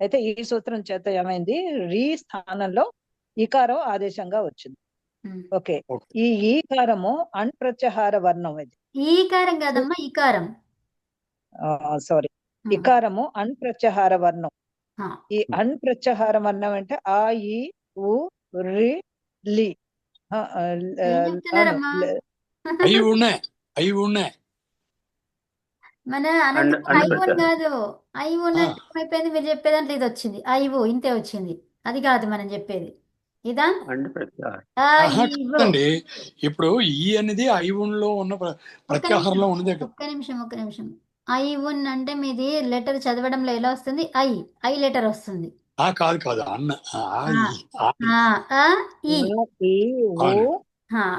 అయితే ఈ సూత్రం చేత ఏమైంది? రీ స్థానంలో ఈకారం ఆదేశంగా వచ్చింది. ఓకే, ఈ ఈకారము అన్ప్రత్యాహార వర్ణం. ఇది ఈకారం కాదమ్మా, ఈకారం. సారీ, ఇకారము అన్ప్రత్యాహార వర్ణం. ఈ అన్ప్రత్యాహార వర్ణం అంటే ఆ ఈ ఉ రి లి. మన ఐవన్ కాదు, ఐవన్ అయిపోయింది. మీరు చెప్పేదాంట్లో ఇది వచ్చింది, ఐవు ఇంతే వచ్చింది. అది కాదు మనం చెప్పేది. ఇదా ఇప్పుడు ఈ అనేది ఐవున్లో ఉన్న ప్రత్యాహారంలో ఉన్నదే. ఒక్క నిమిషం. ఐవున్ అంటే మీది లెటర్ చదవడంలో ఎలా వస్తుంది? ఐ లెటర్ వస్తుంది. కాదు అన్న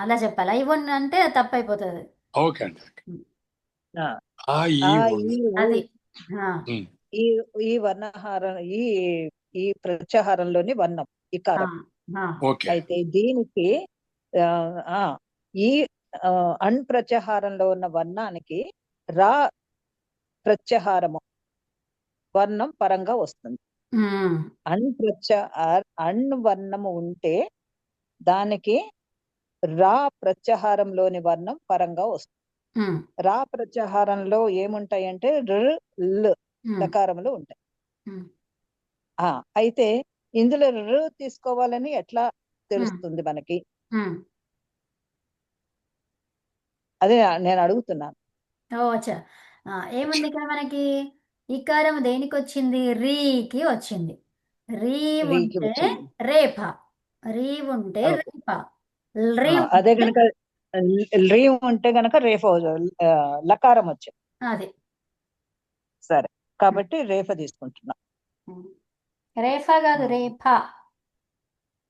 అలా చెప్పాలి. ఐవన్ అంటే తప్పు అయిపోతుంది. ఓకే అండి. అది ఈ వర్ణహారం ఈ ప్రత్యాహారంలోని వర్ణం ఇకారం. అయితే దీనికి ఈ అన్ప్రత్యాహారంలో ఉన్న వర్ణానికి రా ప్రత్యాహారము వర్ణం పరంగా వస్తుంది. అన్ వర్ణము ఉంటే దానికి రా ప్రత్యాహారంలోని వర్ణం పరంగా వస్తుంది. రా ప్రత్యాహారంలో ఏముంటాయంటే లకారములు ఉంటాయి. అయితే ఇందులో తీసుకోవాలని ఎట్లా తెలుస్తుంది మనకి? అదే నేను అడుగుతున్నాను. ఏముంది ఇక్కడ మనకి? ఈకారం దేనికి వచ్చింది? రీకి వచ్చింది. రీ ఉంటే రేప, రీ ఉంటే రేప. అదే కనుక రీ ఉంటే గనక రేఫ లకారం వచ్చింది. అది సరే, కాబట్టి రేఫ తీసుకుంటున్నా. రేఫా కాదు,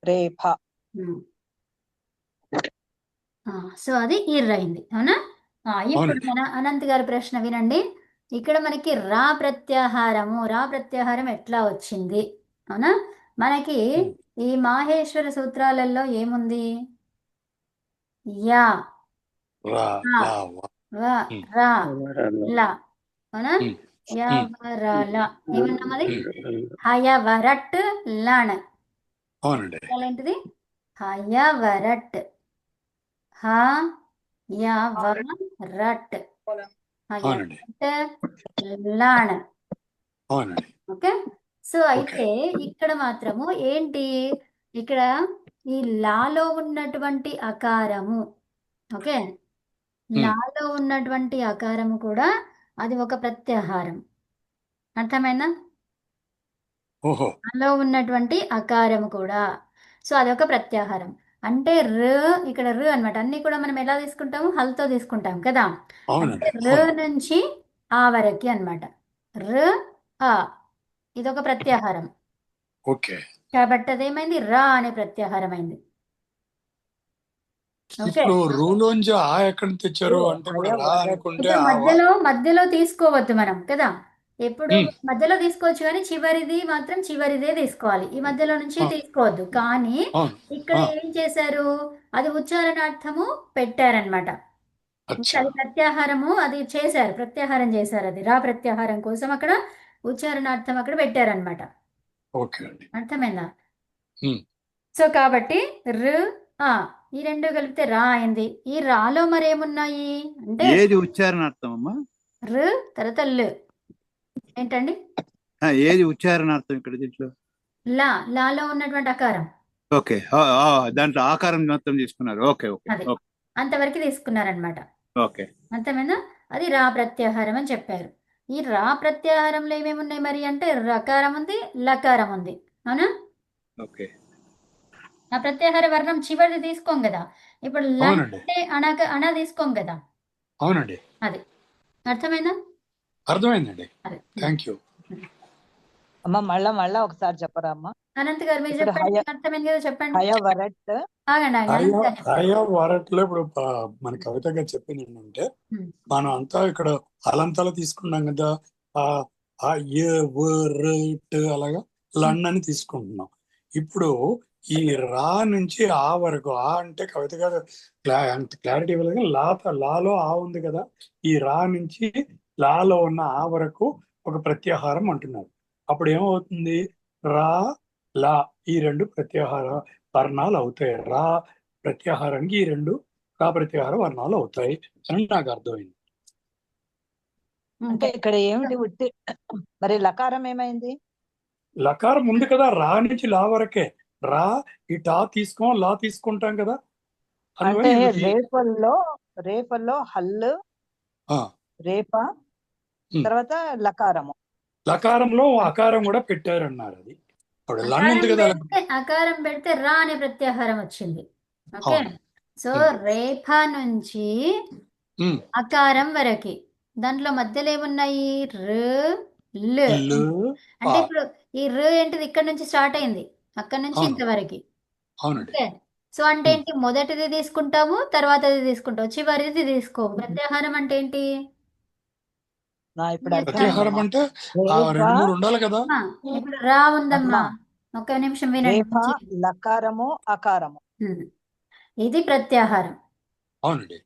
రేపా. సో అది ఇర్రైంది, అవునా? ఇప్పుడు మన అనంత్ గారి ప్రశ్న వినండి. ఇక్కడ మనకి రా ప్రత్యాహారం ఎట్లా వచ్చింది? అవునా? మనకి ఈ మాహేశ్వర సూత్రాలలో ఏముంది? యా రా లా, అవునా? ఏమన్నా మరి? హయవరట్ లాణ. ఏంటిది? హయవరట్. హయవరట్. అవునండి. హయవరట్ లాన్. అవునండి. ఓకే. So okay. అయితే ఇక్కడ మాత్రము ఏంటి, ఇక్కడ ఈ లాలో ఉన్నటువంటి అకారము, ఓకే, లాలో ఉన్నటువంటి అకారము కూడా అది ఒక ప్రత్యాహారం. అర్థమైందా? ఓహో. లాలో ఉన్నటువంటి అకారము కూడా, సో అదొక ప్రత్యాహారం. అంటే ఇక్కడ అన్నమాట. అన్ని కూడా మనం ఎలా తీసుకుంటాము, హల్తో తీసుకుంటాం కదా. అవునండి. అంటే నుంచి ఆ వరకి అన్నమాట. ఆ ఇదొక ప్రత్యాహారం ఓకే. కాబట్టి అదేమైంది, రా అనే ప్రత్యాహారం అయింది. ఓకే. ఇప్పుడు రూలోంచి ఆ ఎక్కడ తెచ్చారు అంటే ఇప్పుడు రా హయవరట్. అనుకుంటే ఇప్పుడు ఆ మధ్యలో తీసుకోవద్దు మనం కదా. ఎప్పుడు ఉమ్, మధ్యలో తీసుకోవచ్చు కానీ చివరిది మాత్రం చివరిదే తీసుకోవాలి. ఈ మధ్యలో నుంచి ఆ, తీసుకోవద్దు. కానీ అవును. ఇక్కడ ఆ, ఏం చేశారు, అది ఉచ్చారణార్థము పెట్టారనమాట. అచ్చా. అది ప్రత్యాహారము, అది చేశారు, ప్రత్యాహారం చేశారు. అది రా ప్రత్యాహారం కోసం అక్కడ ఉచ్చారణార్థం అక్కడ పెట్టారనమాట. ఓకే అండి. అర్థమైందా? ఉమ్, సో కాబట్టి ఆ ఈ రెండు కలిపితే రా అయింది. ఈ రాలో మరేమున్నాయి అంటే ఏది ఉచ్చారణార్థం అమ్మా? తర్వాత ఏంటండి, ఏది ఉచ్చారణార్థం ఇక్కడ దీంట్లో? లాలో ఉన్నటువంటి అకారం. ఓకే. దాంట్లో ఆకారం మొత్తం తీసుకున్నారు. ఓకే ఓకే అది ఓకే అంతవరకు తీసుకున్నారనమాట. ఓకే. అర్థమైందా? అది రా ప్రత్యాహారం అని చెప్పారు. ఈ రా ప్రత్యాహారంలో ఏమేమి ఉన్నాయి మరి అంటే రకారం ఉంది, లకారం ఉంది. అవునా? ఓకే. ఆ ప్రత్యాహార వర్ణం చివరిది తీసుకోం కదా. ఇప్పుడు ల అవునండి. అంటే అణ తీసుకోం కదా. అవునండి. అది అర్థమైందా? అర్థమైందండి. అది థ్యాంక్ యూ. అమ్మ మళ్ళా ఒకసారి చెప్పరా అమ్మ. అనంత్ గారు మీరు ఇప్పుడు చెప్పండి, మీకు అర్థమైంది కదా, చెప్పండి. హయవరట్ ఆగండి అనంత్ గారు చెప్తారు. వరట్లో ఇప్పుడు మన కవిత గారు చెప్పింది ఏంటంటే ఉమ్. మనం అంతా ఇక్కడ అలంతాలు తీసుకున్నాం కదా. ఆ ఆ ఏ వ, ర, ట్ అలాగా లన్ అని తీసుకుంటున్నాం. ఇప్పుడు ఈ రా నుంచి ఆ వరకు, ఆ అంటే కవిత గారు అంత క్లారిటీ ఇవ్వలేదు. లాలో ఆ ఉంది కదా. ఈ రా నుంచి లాలో ఉన్న ఆ వరకు ఒక ప్రత్యాహారం అంటున్నారు. అప్పుడు ఏమవుతుంది, రా లా ఈ రెండు ప్రత్యాహార వర్ణాలు అవుతాయి. రా ప్రత్యాహారానికి ఈ రెండు రా ప్రత్యాహార వర్ణాలు అవుతాయి అని నాకు అర్థమైంది. అంటే ఇక్కడ ఏమిటి ఉట్టి, మరి లకారం ఏమైంది? లకారం ఉంది కదా, రా నుంచి లా వరకే. రా ఈ టా తీసుకోం, లా తీసుకుంటాం కదా. అంటే అందువల్ల రేపల్లో హల్లు, ఆ, రేప, ఉమ్. తర్వాత లకారము. లకారంలో అకారం కూడా పెట్టారన్నారు. అది ఇప్పుడు లన్ ఉంది కదా. అకారం పెడితే రా అనే ప్రత్యాహారం వచ్చింది. ఓకే. అవును. సో రేఫ నుంచి ఉమ్. అకారం వరకి దాంట్లో మధ్యలో ఏమున్నాయి, ల్. లు, అంటే ఆ. ఇప్పుడు ఈ ఏంటిది, ఇక్కడ నుంచి స్టార్ట్ అయింది, అక్కడ నుంచి అవును. ఇంతవరకు. అవునండి. ఓకే. సో అంటే ఏంటి, మొదటిది తీసుకుంటాము, తర్వాతది తీసుకుంటాము, చివరిది తీసుకోము. ప్రత్యాహారం అంటే ఏంటి, ఇప్పుడు ప్రత్యాహారం అర్థమైందమ్మా. అంటే ఆ రెండు మూడు ఉండాలి కదా. ఇప్పుడు రా ఉందమ్మా, ఒక్క నిమిషం వినండి. రేప, లకారము, అకారము. ఇది ప్రత్యాహారం. అవునండి.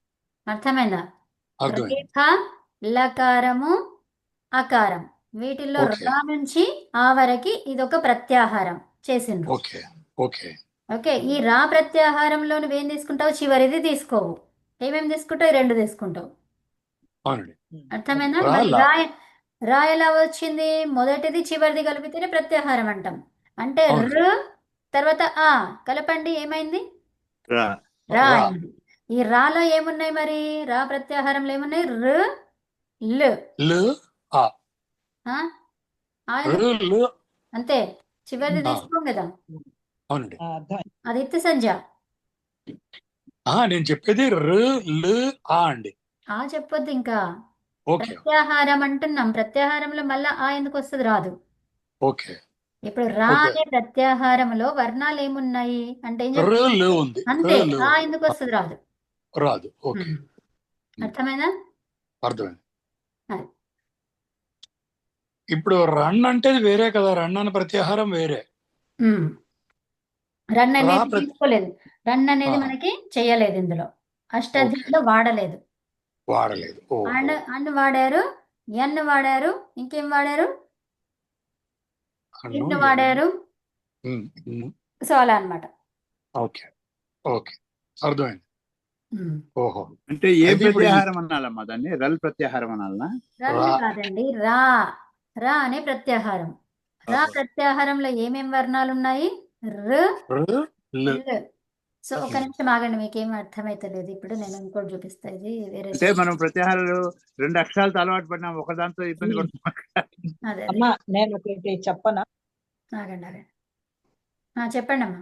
అర్థమైందా? అర్థమైంది. రేఫ, లకారము, అకారం, వీటిల్లో ఓకే. రా నుంచి ఆ వరకు ఇదొక ప్రత్యాహారం చేసిండ్రు. ఓకే. ఓకే. ఓకే. ఈ రా ప్రత్యాహారంలో నువ్వేం తీసుకుంటావు, చివరిది తీసుకోవు. ఏమేమి తీసుకుంటావు, ఈ రెండు తీసుకుంటావు. అవునండి. అర్థమైందా? రా, మరి లా. రా ఎలా వచ్చింది, మొదటిది చివరిది కలిపితేనే ప్రత్యాహారం అంటాం. అంటే అవునండి. తర్వాత ఆ కలపండి, ఏమైంది, రా. రా రా. అయింది. ఈ రాలో ఏమున్నాయి మరి, రా ప్రత్యాహారంలో ఏమున్నాయి, ల్. లు, ఆ. ఆ? ఆ ఎందుకు? లు, అంతే, చివరిది ఆ. తీసుకోం కదా. అవునండి. అర్థమైంది. అది ఇత్తి సంజ. నేను చెప్పేది లు, ఆ అండి. ఆ చెప్పొద్దు ఇంకా. ఓకే. ప్రత్యాహారం అంటున్నాం, ప్రత్యాహారంలో మళ్ళా ఆ ఎందుకు వస్తుంది, రాదు. ఓకే. ఇప్పుడు రా ఓకే. అనే ప్రత్యాహారంలో వర్ణాలు ఏమున్నాయి అంటే ఏం చెప్తారు, లు ఉంది. అంతే. లు ఆ ఉంది. ఎందుకు వస్తుంది, రాదు. రాదు. ఓకే. అర్థమైందా? అర్థమైంది. అది. ఇప్పుడు రన్ అంటే వేరే కదా. రన్ అనే ప్రత్యాహారం వేరే. రన్ రా అనేది ప్రతి తీసుకోలేదు, రన్ అనేది ఆ, మనకి చేయలేదు, ఇందులో ఓకే. అష్టాధ్యాయిలో వాడలేదు. వాడలేదు. ఓహో. అండ్ వాడారు, ఎన్ వాడారు, ఇంకేం వాడారు, అన్ను, ఇన్ వాడారు. ఉమ్, ఉమ్. సో అలా అన్నమాట. ఓకే. ఓకే, అర్థమైంది. ఉమ్. ఓహో, అంటే ఏ అయితే ఇప్పుడు ప్రత్యాహారం అనాలమ్మా దాన్ని? రల్ ప్రత్యాహారం అనాలనా? రల్ రా కాదండి, రా. రా అనే ప్రత్యాహారం. రా ప్రత్యాహారంలో ఏమేం వర్ణాలు ఉన్నాయి? ర్, ల్ ల్. సో ఒక నిమిషం ఆగండి, మీకేం అర్థమైతలేదు. ఇప్పుడు నేను ఇంకోటి చూపిస్తా. ఇది వేరే అంటే మనం ప్రత్యాహారాలు 2 అక్షరాలతో అలవాటు పడినాం, ఒక దాంతో ఇబ్బంది పడుతున్నాం. అదే అదే. అమ్మా నేను ఒకటి చెప్పనా? ఆగండి ఆగండి. చెప్పండి అమ్మా.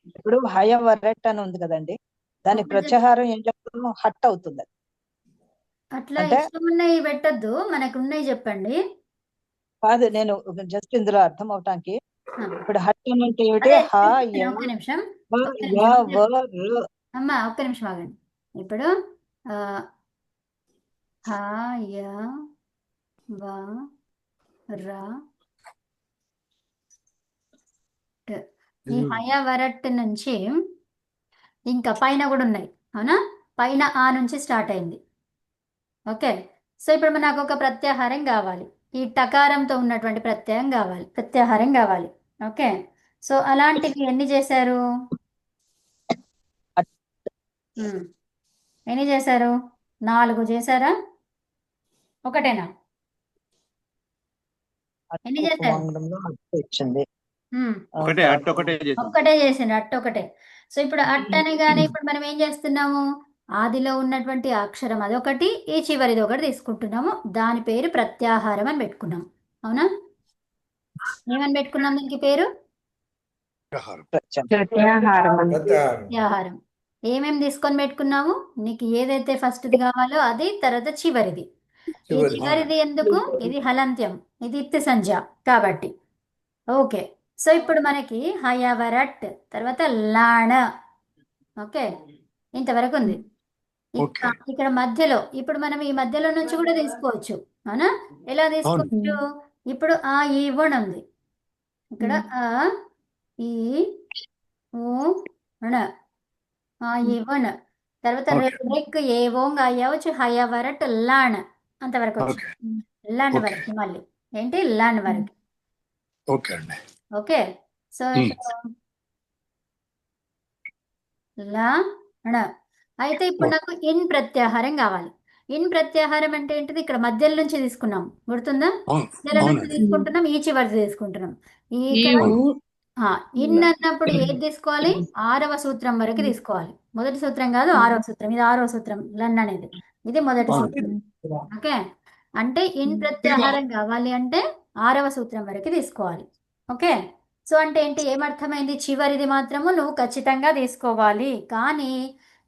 ఇప్పుడు హయవరట్ అని ఉంది కదండి, దానికి ఒకటి ప్రత్యాహారం ఏం చెప్తున్నాం? హట్ అవుతుంది అది. అట్లా అంటే ఇష్టం ఉన్నాయి పెట్టద్దు, మనకు ఉన్నాయి చెప్పండి. కాదు, నేను జస్ట్ ఇందులో అర్థం అవటానికి, ఆ, ఇప్పుడు హట్ అని అంటే ఏమిటి? అదే హ య ఒక్క నిమిషం, వ ఒక్క య నిమిషం. వ ర. అమ్మా ఒక్క నిమిషం ఆగండి. ఇప్పుడు ఆ, హ య వ ర ట్. ఈ హయవరట్ నుంచి ఇంకా పైన కూడా ఉన్నాయి, అవునా? పైన ఆ నుంచి స్టార్ట్ అయింది. ఓకే. సో ఇప్పుడు నాకు ఒక ప్రత్యాహారం కావాలి. ఈ టకారంతో ఉన్నటువంటి ప్రత్యాహారం కావాలి. ఓకే. సో అలాంటివి ఎన్ని చేశారు? ఉమ్. ఎన్ని చేశారు? 4 చేశారా? ఒకటేనా? ఎన్ని చేశారు? ఉపమాంగంలో హట్ వచ్చింది. ఉమ్. ఒకటే అట్టొకటే చేసాం. ఒక్కటే చేసిండు, అట్టొకటే. సో ఇప్పుడు అట్ట అనగానే ఇప్పుడు మనం ఏం చేస్తున్నాము? ఆదిలో ఉన్నటువంటి అక్షరం అదొకటి, ఈ చివరిది ఒకటి తీసుకుంటున్నాము. దాని పేరు ప్రత్యాహారం అని పెట్టుకున్నాం. అవునా? ఏమని పెట్టుకున్నాం దీనికి పేరు? ప్రత్యాహారం అని. ప్రత్యాహారం. ఏమేం తీసుకొని పెట్టుకున్నాము? నీకు ఏదైతే ఫస్ట్ది కావాలో అది, తర్వాత చివరిది. ఈ చివరిది ఎందుకు? ఇది హలంత్యం, ఇది ఇత్తు సంజ్ఞ కాబట్టి. ఓకే. సో ఇప్పుడు మనకి హయవరట్, తర్వాత లాణ. ఓకే, ఇంతవరకు ఉంది. ఓకే. ఇక్కడ మధ్యలో, ఇప్పుడు మనం ఈ మధ్యలో నుంచి కూడా తీసుకోవచ్చు, అవునా? ఎలా తీసుకోవచ్చు? ఇప్పుడు ఆ ఈ వణ ఉంది ఇక్కడ. ఆ ఈ ఊ ణ. ఆ ఈ వణ. తర్వాత ఓకే. రెక్ ఏ ఓంగ్ అయ్యవచ్చు హయవరట్ లాణ అంతవరకు వచ్చు. ఓకే. లాన్ ఓకే. వరకు మళ్ళీ ఏంటి? లాన్ వరకు. ఓకే అండి. ఓకే. సో ఇప్పుడు లా ణ. అయితే ఇప్పుడు నాకు ఇన్ ప్రత్యాహారం కావాలి. ఇన్ ప్రత్యాహారం అంటే ఏంటిది? ఇక్కడ మధ్యలో నుంచి తీసుకున్నాం, గుర్తుందా? అవును, మధ్యలో నుంచి అవునండి. తీసుకుంటున్నాం, ఈ చివరి తీసుకుంటున్నాం. ఈ ఇక్కడ ఊ ఇన్ అన్నప్పుడు ఏది తీసుకోవాలి? 6వ సూత్రం వరకు తీసుకోవాలి. మొదటి సూత్రం కాదు, 6వ సూత్రం. ఇది 6వ సూత్రం, లన్ అనేది. ఇది మొదటి సూత్రం. ఓకే. అంటే ఇన్ ప్రత్యాహారం కావాలి అంటే 6వ సూత్రం వరకు తీసుకోవాలి. ఓకే. సో అంటే ఏంటి? ఏమర్థమైంది? చివరిది మాత్రము నువ్వు ఖచ్చితంగా తీసుకోవాలి, కానీ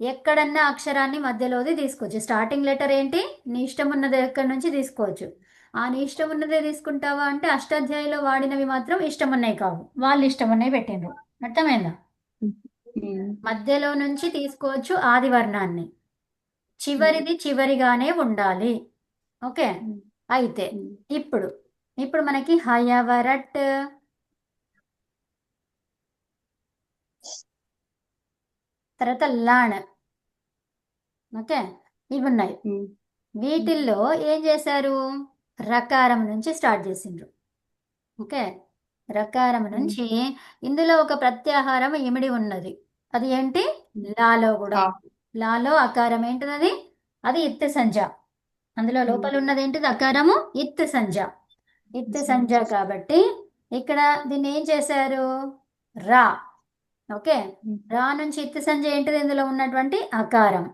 ఎక్కడన్నా అక్షరాన్ని మధ్యలోది తీసుకోవచ్చు. స్టార్టింగ్ లెటర్ ఏంటి? నీ ఇష్టం ఉన్నది ఎక్కడి నుంచి తీసుకోవచ్చు. నీ ఇష్టం ఉన్నదే తీసుకుంటావా అంటే అష్టాధ్యాయులో వాడినవి మాత్రం ఇష్టం ఉన్నాయి కావు, వాళ్ళు ఇష్టం ఉన్నాయి పెట్టిండ్రు. అర్థమైందా? మధ్యలో నుంచి తీసుకోవచ్చు ఆది వర్ణాన్ని, చివరిది చివరిగానే ఉండాలి. ఓకే. అయితే ఇప్పుడు ఇప్పుడు మనకి హయవరట్, తర్వాత లాణ్. ఓకే, ఇవి ఉన్నాయి. వీటిల్లో ఏం చేశారు? రకారం నుంచి స్టార్ట్ చేసిండ్రు. ఓకే. రకారం నుంచి ఇందులో ఒక ప్రత్యాహారం ఇమిడి ఉన్నది. అది ఏంటి? లాలో కూడా. లాలో అకారం ఏంటిది? అది అది ఇత్తు సంజ. అందులో లోపల ఉన్నది ఏంటిది? అకారము ఇత్తు సంజ. ఇత్తు సంజ కాబట్టి ఇక్కడ దీన్ని ఏం చేశారు? రా. ఓకే. రా నుంచి ఇత్తు సంజ ఏంటిది? ఇందులో ఉన్నటువంటి అకారం.